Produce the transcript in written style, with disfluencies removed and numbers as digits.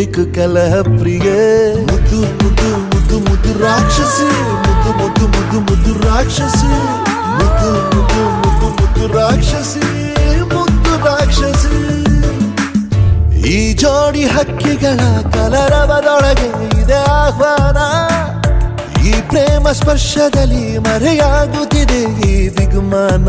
ಬೇಕು ಕಲಹ ಪ್ರಿಯೆ ಮುದ್ದು ಮುದ್ದು ಮುದ್ದು ಮುದ್ದು ರಾಕ್ಷಸಿ ಮುದ್ದು ಮುದ್ದು ಮುದ್ದು ಮುದ್ದು ರಾಕ್ಷಸಿ ಮುದ್ದು ಮುದ್ದು ಮುದ್ದು ಮುದ್ದು ರಾಕ್ಷಸಿ ಮುದ್ದು ರಾಕ್ಷಸಿ ಈ ಜೋಡಿ ಹಕ್ಕಿಗಳ ಕಲರವದೊಳಗೆ ಇದೆ ಆಹ್ವಾನ ಈ ಪ್ರೇಮ ಸ್ಪರ್ಶದಲ್ಲಿ ಮರೆಯಾಗುತ್ತಿದೆ ಈ ದಿಗ್ಮಾನ